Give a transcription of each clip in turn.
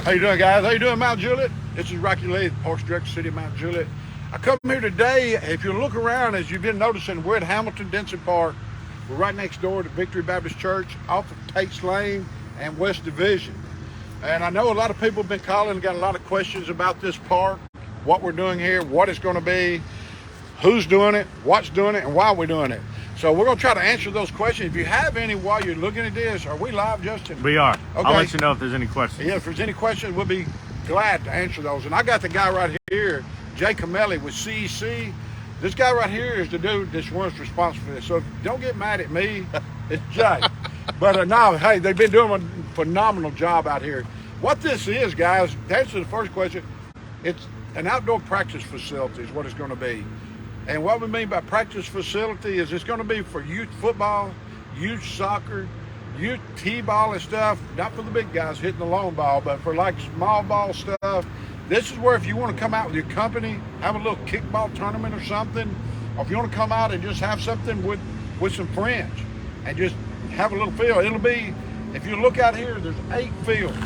How you doing, guys? How you doing, Mount Juliet? This is Rocky Lee, the Parks Director, City of Mount Juliet. I come here today. If you look around, as you've been noticing, we're at Hamilton Denson Park. We're right next door to Victory Baptist Church, off of Tate's Lane and West Division. And I know a lot of people have been calling and got a lot of questions about this park, what we're doing here, what it's going to be, who's doing it, what's doing it, and why we're doing it. So we're going to try to answer those questions. If you have any while you're looking at this, are we live, Justin? We are. Okay. I'll let you know if there's any questions. Yeah, if there's any questions, we'll be glad to answer those. And I got the guy right here, Jay Camelli with CEC. This guy right here is the dude that's one's responsible for this. So don't get mad at me. It's Jay. But no, hey, they've been doing a phenomenal job out here. What this is, guys, to answer the first question, it's an outdoor practice facility is what it's going to be. And what we mean by practice facility is it's going to be for youth football, youth soccer, youth t-ball and stuff, not for the big guys hitting the long ball, but for like small ball stuff. This is where if you want to come out with your company, have a little kickball tournament or something, or if you want to come out and just have something with some friends and just have a little field. It'll be, if you look out here, there's 8 fields.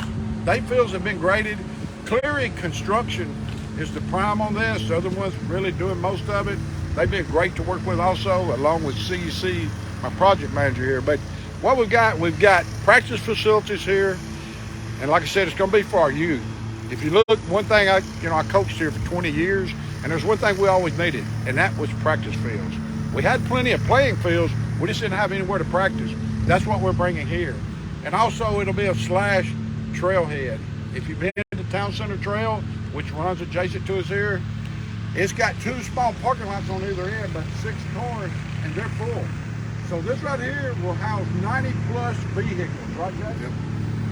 The 8 fields have been graded. Cleary Construction is the prime on this. The other one's really doing most of it. They've been great to work with also, along with CEC, my project manager here. But what we've got practice facilities here, and like I said, it's going to be for our youth. If you look, one thing I coached here for 20 years, and there's one thing we always needed, and that was practice fields. We had plenty of playing fields, we just didn't have anywhere to practice. That's what we're bringing here. And also, it'll be a slash trailhead. If you've been to the Town Center Trail, which runs adjacent to us here, it's got 2 small parking lots on either end, but 6 cars, and they're full. So this right here will house 90 plus vehicles, right, Jack? Yep.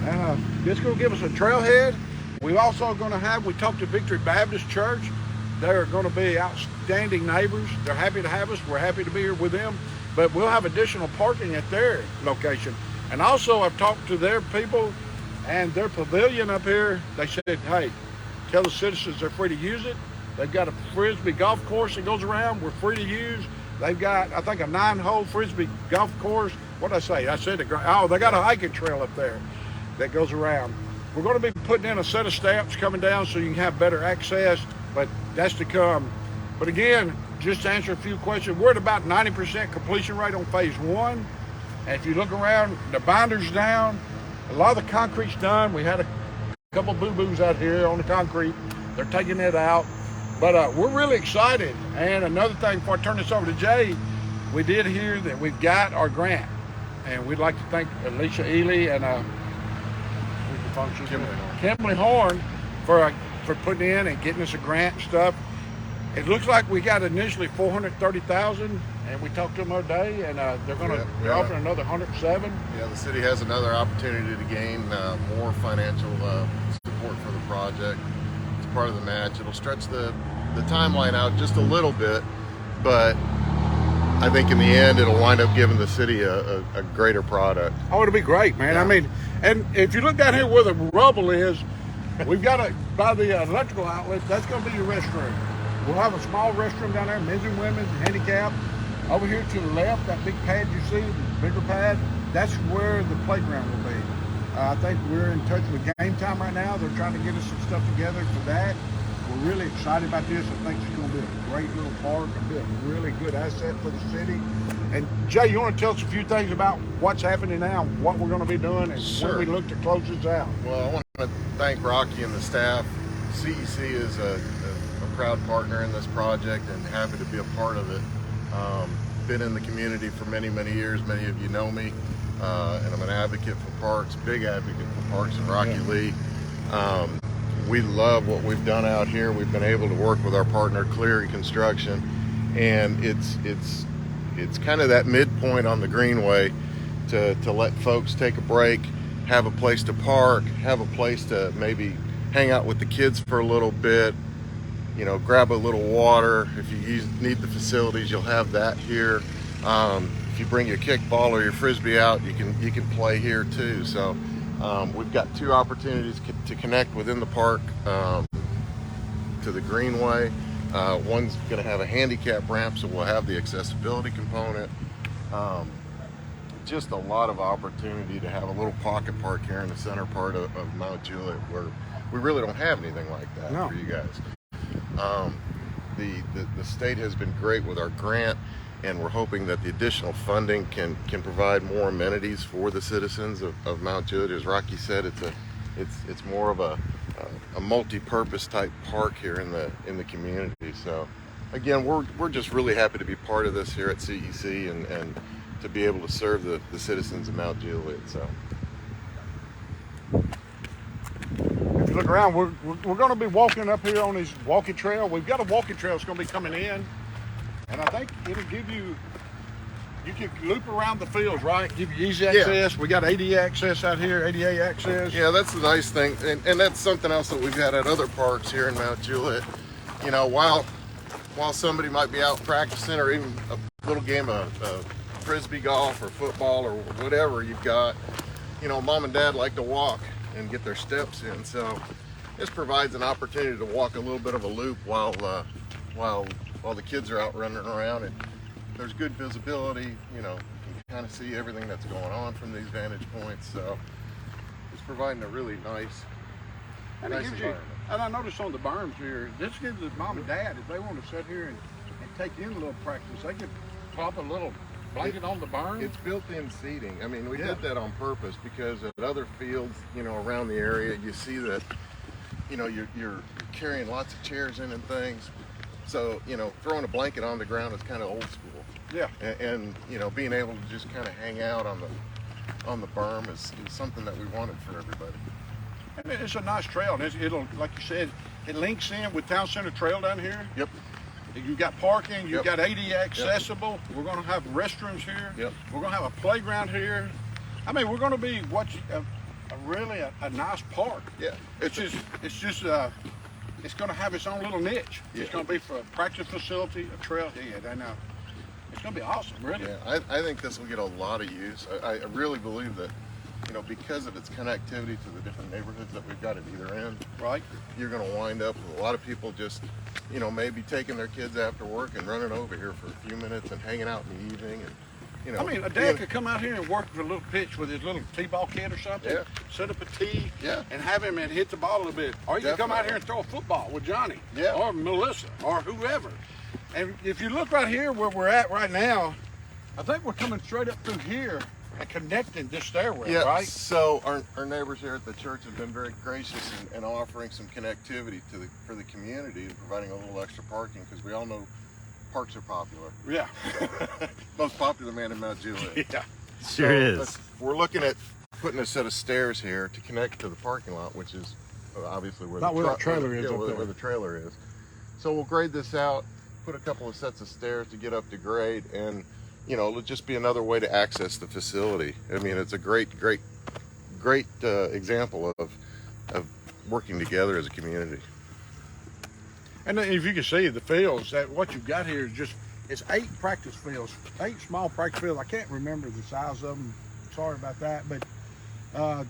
And this is going to give us a trailhead. We're also going to have, we talked to Victory Baptist Church. They're going to be outstanding neighbors. They're happy to have us. We're happy to be here with them. But we'll have additional parking at their location. And also, I've talked to their people and their pavilion up here. They said, hey, tell the citizens they're free to use it. They've got a Frisbee golf course that goes around. We're free to use. They've got, I think, a 9-hole Frisbee golf course. What did I say? I said, they got a hiking trail up there that goes around. We're going to be putting in a set of steps coming down so you can have better access, but that's to come. But again, just to answer a few questions, we're at about 90% completion rate on phase 1. And if you look around, the binder's down. A lot of the concrete's done. We had a couple boo-boos out here on the concrete. They're taking it out. But we're really excited. And another thing, before I turn this over to Jay, we did hear that we've got our grant. And we'd like to thank Alicia Ely and Kimberly Horn for putting in and getting us a grant and stuff. It looks like we got initially $430,000, and we talked to them the other day, and they're offering another $107,000. Yeah, the city has another opportunity to gain more financial support for the project. It's part of the match. It'll stretch the timeline out just a little bit, but I think in the end it'll wind up giving the city a greater product. Oh, it'll be great, man. Yeah. I mean, and if you look down here where the rubble is, we've got by the electrical outlet, that's going to be your restroom. We'll have a small restroom down there, men's and women's, handicap. Over here to the left, that big pad you see, the bigger pad, that's where the playground will be. I think we're in touch with Game Time right now. They're trying to get us some stuff together for that. We're really excited about this. I think it's going to be a great little park and be a really good asset for the city. And Jay, you want to tell us a few things about what's happening now, what we're going to be doing, and Sure. when we look to close this out? Well, I want to thank Rocky and the staff. CEC is a proud partner in this project and happy to be a part of it. Been in the community for many, many years. Many of you know me, and I'm an advocate for parks, big advocate for parks in Rocky Lee. We love what we've done out here. We've been able to work with our partner Cleary Construction, and it's kind of that midpoint on the Greenway to let folks take a break, have a place to park, have a place to maybe hang out with the kids for a little bit, grab a little water. If you need the facilities, you'll have that here. If you bring your kickball or your Frisbee out, you can play here too. So we've got 2 opportunities to connect within the park to the Greenway. One's going to have a handicap ramp, so we'll have the accessibility component. Just a lot of opportunity to have a little pocket park here in the center part of Mount Juliet, where we really don't have anything like that No. for you guys. The state has been great with our grant, and we're hoping that the additional funding can provide more amenities for the citizens of Mount Juliet. As Rocky said, it's more of a multi-purpose type park here in the community. So again, we're just really happy to be part of this here at CEC and to be able to serve the citizens of Mount Juliet. So If you look around, we're going to be walking up here on this walking trail. We've got a walking trail that's going to be coming in, and I think it'll give you can loop around the fields, right? Give you easy access. We got ADA access out here, ADA access. yeah, that's the nice thing, and that's something else that we've had at other parks here in Mount Juliet. You know, while somebody might be out practicing, or even a little game of frisbee golf or football or whatever you've got, you know, mom and dad like to walk and get their steps in. So this provides an opportunity to walk a little bit of a loop while the kids are out running around, and there's good visibility. You know, you can kind of see everything that's going on from these vantage points. So it's providing a really nice environment. And I noticed on the berms here, this gives the mom and dad, if they want to sit here and take in a little practice, they could plop a little blanket on the berm. It's built-in seating. I mean, we did that on purpose because at other fields, you know, around the area, you see that, you know, you're carrying lots of chairs in and things. So, you know, throwing a blanket on the ground is kind of old school. Yeah. And you know, being able to just kind of hang out on the berm is something that we wanted for everybody. And it's a nice trail, and it'll, like you said, it links in with Town Center Trail down here. Yep. You got parking, you got ADA accessible. Yep. We're going to have restrooms here. Yep. We're going to have a playground here. I mean, we're going to be really a nice park. Yeah. It's going to have its own little niche. Yeah. It's going to be for a practice facility, a trailhead. I know. It's going to be awesome, really. Yeah, I think this will get a lot of use. I really believe that, you know, because of its connectivity to the different neighborhoods that we've got at either end, right? You're going to wind up with a lot of people just, you know, maybe taking their kids after work and running over here for a few minutes and hanging out in the evening. And, you know, I mean, a dad could come out here and work with a little pitch with his little t-ball kid or something. Yeah. Set up a tee. Yeah. And have him and hit the ball a little bit. Or you can come out here and throw a football with Johnny. Yeah. Or Melissa or whoever. And if you look right here where we're at right now, I think we're coming straight up through here and connecting this stairwell, right? So our neighbors here at the church have been very gracious in offering some connectivity for the community and providing a little extra parking, because we all know parks are popular. Yeah. Most popular man in Mount Juliet. Yeah. Sure is. We're looking at putting a set of stairs here to connect to the parking lot, which is obviously where the trailer is. So we'll grade this out, put a couple of sets of stairs to get up to grade, and you know, it'll just be another way to access the facility. I mean, it's a great example of working together as a community. And if you can see the fields, that what you've got here is it's 8 practice fields, 8 small practice fields. I can't remember the size of them. Sorry about that, but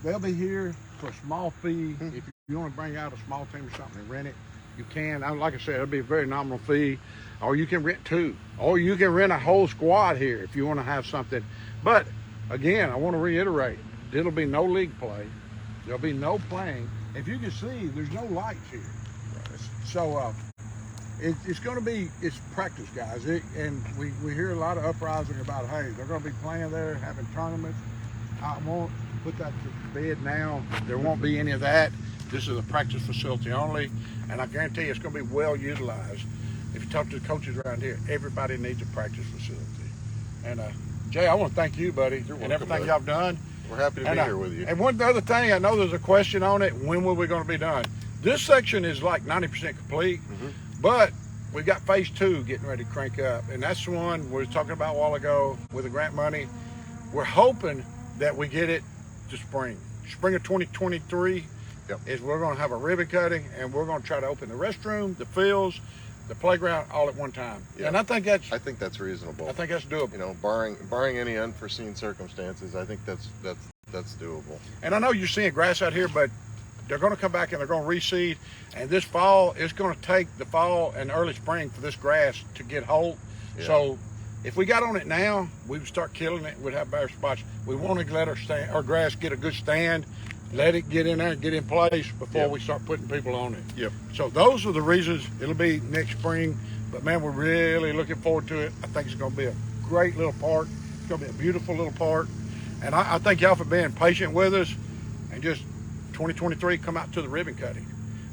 they'll be here for a small fee. If you want to bring out a small team or something and rent it, you can. Like I said, it'll be a very nominal fee, or you can rent 2, or you can rent a whole squad here if you want to have something. But again, I want to reiterate, there'll be no league play. There'll be no playing. If you can see, there's no lights here. So it's going to be, it's practice, guys. And we hear a lot of uprising about, hey, they're going to be playing there, having tournaments. I won't put that to bed now. There won't be any of that. This is a practice facility only, and I guarantee you it's going to be well utilized. If you talk to the coaches around here, everybody needs a practice facility. And Jay, I want to thank you, buddy, and everything y'all have done. We're happy to be here with you. And one other thing, I know there's a question on it. When will we going to be done? This section is like 90% complete, but we got phase 2 getting ready to crank up, and that's the one we were talking about a while ago with the grant money. We're hoping that we get it to spring of 2023. Is we're going to have a ribbon cutting, and we're going to try to open the restroom, the fields, the playground all at one time. And I think that's reasonable. I think that's doable. You know, barring any unforeseen circumstances, I think that's doable. And I know you're seeing grass out here, but they're going to come back and they're going to reseed. And this fall, it's going to take the fall and early spring for this grass to get whole. Yeah. So if we got on it now, we would start killing it. We'd have better spots. We want to let our grass get a good stand let it get in there and get in place before Yep. we start putting people on it. Yep. So those are the reasons. It'll be next spring, but man, we're really looking forward to it. I think it's going to be a great little park. It's going to be a beautiful little park, and I thank y'all for being patient with us, and just 2023 come out to the ribbon cutting.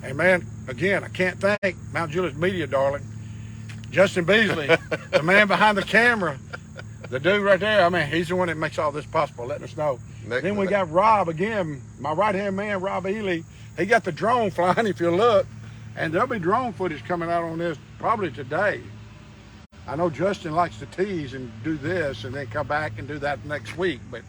And man, again, I can't thank Mount Julius Media, darling, Justin Beasley, the man behind the camera, the dude right there. I mean, he's the one that makes all this possible, letting us know. Then we got Rob again, my right-hand man, Rob Ely. He got the drone flying, if you look, and there'll be drone footage coming out on this probably today. I know Justin likes to tease and do this and then come back and do that next week, but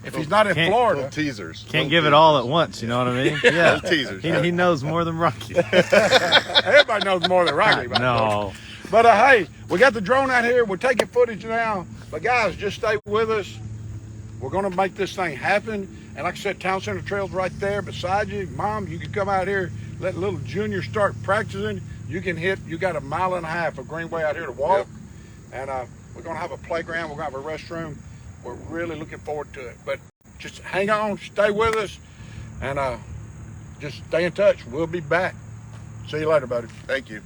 if he's not in Florida. Little teasers. Can't give it all at once, you know what I mean? Yeah. Little teasers. He knows more than Rocky. Everybody knows more than Rocky about No. this. But hey, we got the drone out here. We're taking footage now. But guys, just stay with us. We're going to make this thing happen. And like I said, Town Center Trail's right there beside you. Mom, you can come out here, let little Junior start practicing. You got 1.5 miles of greenway out here to walk. Yep. And we're going to have a playground. We're going to have a restroom. We're really looking forward to it. But just hang on, stay with us, and just stay in touch. We'll be back. See you later, buddy. Thank you.